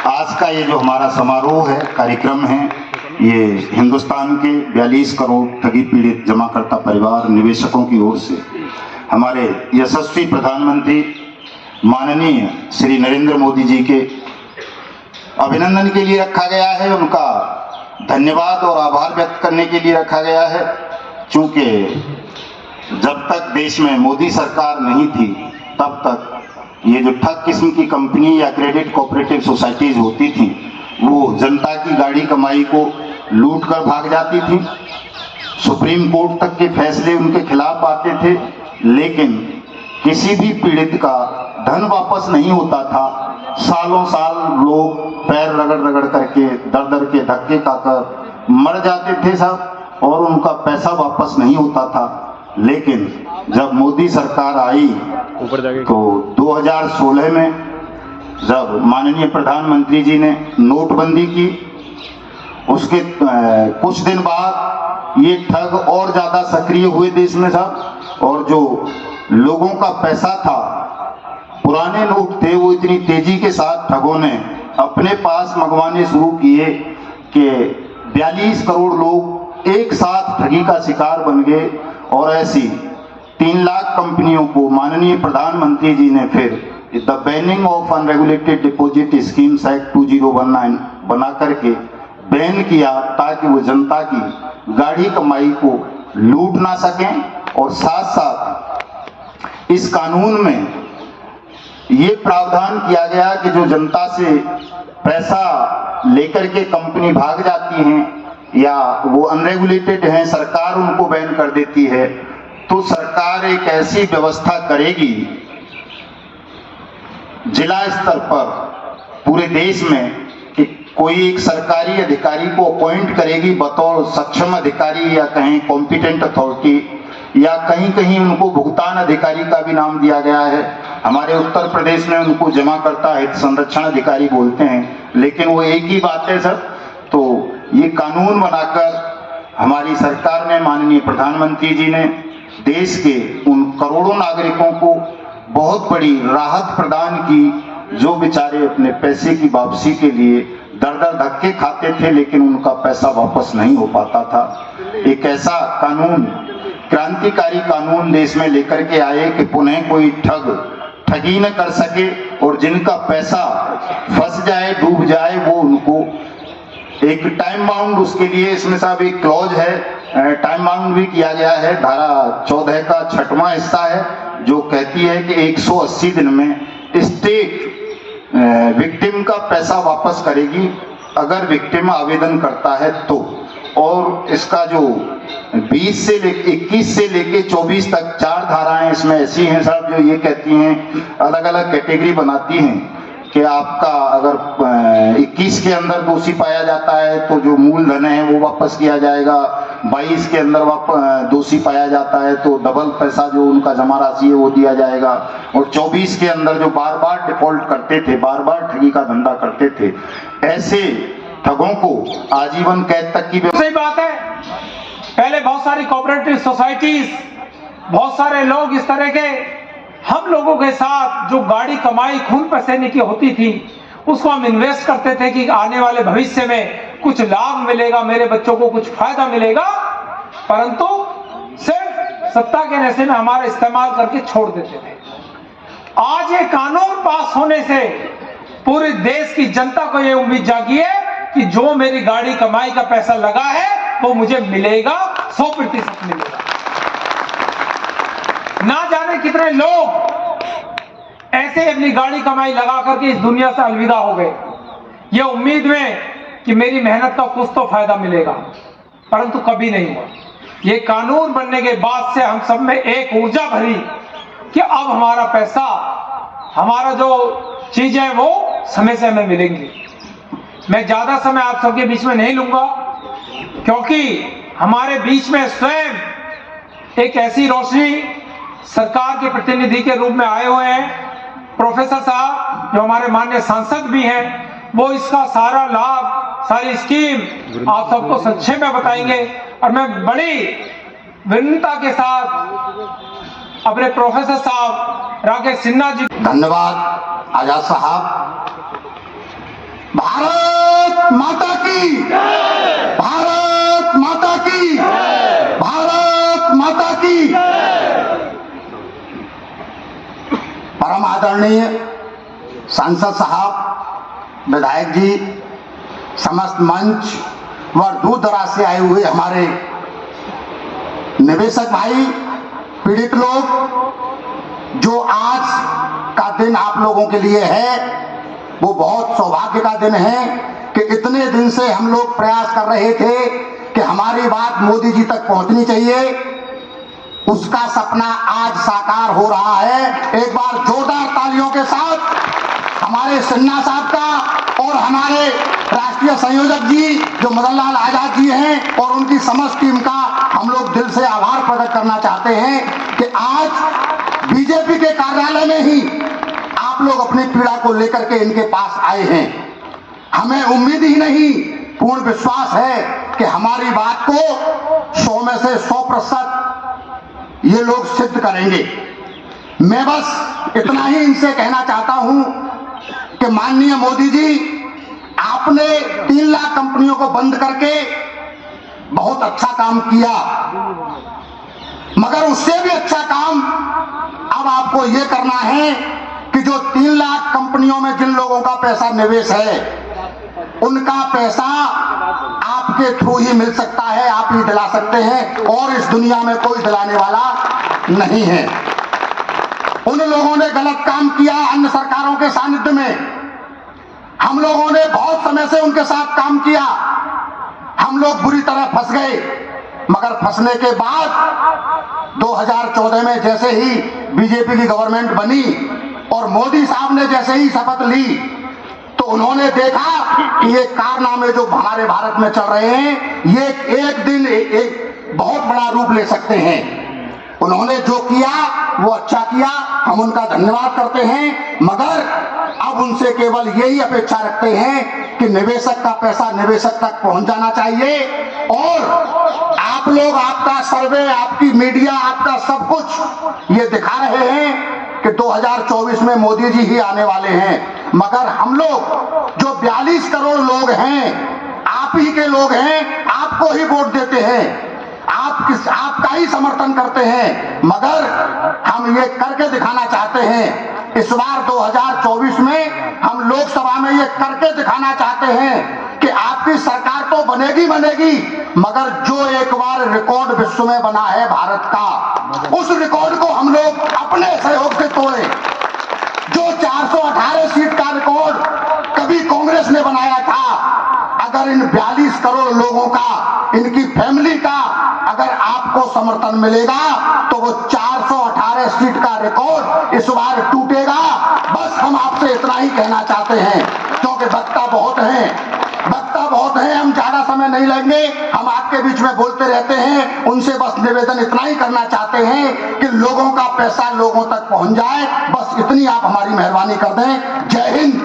आज का ये जो हमारा समारोह है, कार्यक्रम है, ये हिंदुस्तान के 42 करोड़ ठगी पीड़ित जमाकर्ता परिवार निवेशकों की ओर से हमारे यशस्वी प्रधानमंत्री माननीय श्री नरेंद्र मोदी जी के अभिनंदन के लिए रखा गया है। उनका धन्यवाद और आभार व्यक्त करने के लिए रखा गया है, क्योंकि जब तक देश में मोदी सरकार नहीं थी तब तक ये जो ठग किस्म की कंपनी या क्रेडिट कोऑपरेटिव सोसाइटीज होती थी वो जनता की गाड़ी कमाई को लूट कर भाग जाती थी। सुप्रीम कोर्ट तक के फैसले उनके खिलाफ आते थे, लेकिन किसी भी पीड़ित का धन वापस नहीं होता था। सालों साल लोग पैर रगड़ रगड़ करके दर दर के धक्के खाकर मर जाते थे साहब, और उनका पैसा वापस नहीं होता था। लेकिन जब मोदी सरकार आई तो 2016 में जब माननीय प्रधानमंत्री जी ने नोटबंदी की, उसके कुछ दिन बाद ये ठग और ज्यादा सक्रिय हुए देश में साहब, और जो लोगों का पैसा था, पुराने नोट थे, वो इतनी तेजी के साथ ठगों ने अपने पास मंगवाने शुरू किए कि 42 करोड़ लोग एक साथ ठगी का शिकार बन गए। और ऐसी 3 लाख कंपनियों को माननीय प्रधानमंत्री जी ने फिर the banning of unregulated deposit schemes act 2019 बना करके बैन किया, ताकि वो जनता की गाढ़ी कमाई को लूट ना सकें। और साथ साथ इस कानून में ये प्रावधान किया गया कि जो जनता से पैसा लेकर के कंपनी भाग जाती हैं या वो अनरेगुलेटेड हैं, सरकार उनको बैन कर देती है, तो सरकार एक ऐसी व्यवस्था करेगी जिला स्तर पर पूरे देश में कि कोई एक सरकारी अधिकारी को अपॉइंट करेगी बतौर सक्षम अधिकारी या कहीं कॉम्पिटेंट अथॉरिटी, या कहीं कहीं उनको भुगतान अधिकारी का भी नाम दिया गया है। हमारे उत्तर प्रदेश में उनको जमाकर्ता हित संरक्षण अधिकारी बोलते हैं, लेकिन वो एक ही बात है सर। तो ये कानून बनाकर हमारी सरकार ने, माननीय प्रधानमंत्री जी ने देश के उन करोड़ों नागरिकों को बहुत बड़ी राहत प्रदान की, जो बेचारे अपने पैसे की वापसी के लिए दर दर धक्के खाते थे, लेकिन उनका पैसा वापस नहीं हो पाता था। एक ऐसा कानून, क्रांतिकारी कानून देश में लेकर के आए कि पुनः कोई ठगी न कर सके, और जिनका पैसा फंस जाए, डूब जाए, वो उनको एक टाइम बाउंड, उसके लिए इसमें साहब एक क्लॉज है, टाइम बाउंड भी किया गया है। धारा 14 का 6वां हिस्सा है, जो कहती है कि 180 दिन में स्टेट विक्टिम का पैसा वापस करेगी अगर विक्टिम आवेदन करता है तो। और इसका जो 21 से लेके 24 तक 4 धाराएं इसमें ऐसी हैं साहब, जो ये कहती हैं, अलग अलग कैटेगरी बनाती हैं कि आपका अगर 21 के अंदर दोषी पाया जाता है तो जो मूलधन है वो वापस किया जाएगा, 22 के अंदर दोषी पाया जाता है तो डबल पैसा जो उनका जमा राशि है वो दिया जाएगा, और 24 के अंदर जो बार बार डिफॉल्ट करते थे, बार बार ठगी का धंधा करते थे, ऐसे ठगों को आजीवन कैद तक की। सही बात है, पहले बहुत सारी कोऑपरेटिव सोसाइटीज, बहुत सारे लोग इस तरह के हम लोगों के साथ जो गाड़ी कमाई खून पसीने की होती थी, उसको हम इन्वेस्ट करते थे कि आने वाले भविष्य में कुछ लाभ मिलेगा, मेरे बच्चों को कुछ फायदा मिलेगा, परंतु सिर्फ सत्ता के नशे में हमारा इस्तेमाल करके छोड़ देते थे। आज ये कानून पास होने से पूरे देश की जनता को ये उम्मीद जागी है कि जो मेरी गाड़ी कमाई का पैसा लगा है वो मुझे मिलेगा, 100% मिलेगा। ना जाने कितने लोग ऐसे अपनी गाड़ी कमाई लगा करके इस दुनिया से अलविदा हो गए, ये उम्मीद में कि मेरी मेहनत का कुछ तो फायदा मिलेगा, परंतु कभी नहीं हुआ। ये कानून बनने के बाद से हम सब में एक ऊर्जा भरी कि अब हमारा पैसा, हमारा जो चीजें वो समय से हमें मिलेंगी। मैं ज्यादा समय आप सबके बीच में नहीं लूंगा, क्योंकि हमारे बीच में स्वयं एक ऐसी रोशनी सरकार के प्रतिनिधि के रूप में आए हुए हैं प्रोफेसर साहब, जो हमारे माननीय सांसद भी हैं। वो इसका सारा लाभ, सारी स्कीम आप सबको संक्षेप में बताएंगे, और मैं बड़ी विनम्रता के साथ अपने प्रोफेसर साहब राकेश सिन्हा जी। धन्यवाद आजाद साहब। भारत माता की, भारत माता की, भारत माता की। परम आदरणीय सांसद साहब, विधायक जी, समस्त मंच व दूर दराज से आए हुए हमारे निवेशक भाई, पीड़ित लोग, जो आज का दिन आप लोगों के लिए है वो बहुत सौभाग्य का दिन है कि इतने दिन से हम लोग प्रयास कर रहे थे कि हमारी बात मोदी जी तक पहुंचनी चाहिए। उसका सपना आज साकार हो रहा है। एक बार जोरदार तालियों के साथ हमारे सिन्हा साहब का और हमारे राष्ट्रीय संयोजक जी जो मदन लाल आजाद जी हैं और उनकी समस्त टीम का हम लोग दिल से आभार प्रकट करना चाहते हैं कि आज बीजेपी के कार्यालय में ही आप लोग अपनी पीड़ा को लेकर के इनके पास आए हैं। हमें उम्मीद ही नहीं, पूर्ण विश्वास है कि हमारी बात को 100 में से 100% ये लोग सिद्ध करेंगे। मैं बस इतना ही इनसे कहना चाहता हूं कि माननीय मोदी जी, आपने 3 लाख कंपनियों को बंद करके बहुत अच्छा काम किया, मगर उससे भी अच्छा काम अब आपको ये करना है कि जो 3 लाख कंपनियों में जिन लोगों का पैसा निवेश है उनका पैसा आपके थ्रू ही मिल सकता है, आप ही दिला सकते हैं और इस दुनिया में कोई दिलाने वाला नहीं है। उन लोगों ने गलत काम किया अन्य सरकारों के सानिध्य में, हम लोगों ने बहुत समय से उनके साथ काम किया, हम लोग बुरी तरह फंस गए। मगर फंसने के बाद 2014 में जैसे ही बीजेपी की गवर्नमेंट बनी और मोदी साहब ने जैसे ही शपथ ली तो उन्होंने देखा कि ये कारनामे जो हमारे भारत में चल रहे हैं ये एक दिन एक बहुत बड़ा रूप ले सकते हैं। उन्होंने जो किया वो अच्छा किया, हम उनका धन्यवाद करते हैं, मगर अब उनसे केवल यही अपेक्षा रखते हैं कि निवेशक का पैसा निवेशक तक पहुंच जाना चाहिए। और आप लोग, आपका सर्वे, आपकी मीडिया, आपका सब कुछ ये दिखा रहे हैं कि 2024 में मोदी जी ही आने वाले हैं, मगर हम लोग जो 42 करोड़ लोग हैं, आप ही के लोग हैं, आपको ही वोट देते हैं, आपका ही समर्थन करते हैं, मगर हम ये करके दिखाना चाहते हैं। इस बार 2024 में हम लोकसभा में ये करके दिखाना चाहते हैं कि आपकी सरकार तो बनेगी, मगर जो एक बार रिकॉर्ड विश्व में बना है भारत का, उस रिकॉर्ड को हम लोग अपने सहयोग से तोड़े। जो 418 सीट का रिकॉर्ड कभी कांग्रेस ने बनाया था, अगर इन 42 करोड़ लोगों का, इनकी फैमिली का अगर आपको समर्थन मिलेगा तो वो 418 सीट का रिकॉर्ड इस बार टूटेगा। बस हम आपसे इतना ही कहना चाहते हैं, क्योंकि वक्ता बहुत हैं, हम ज्यादा समय नहीं लेंगे, हम आपके बीच में बोलते रहते हैं। उनसे बस निवेदन इतना ही करना चाहते हैं कि लोगों का पैसा लोगों तक पहुंच जाए, बस इतनी आप हमारी मेहरबानी कर दें। जय हिंद।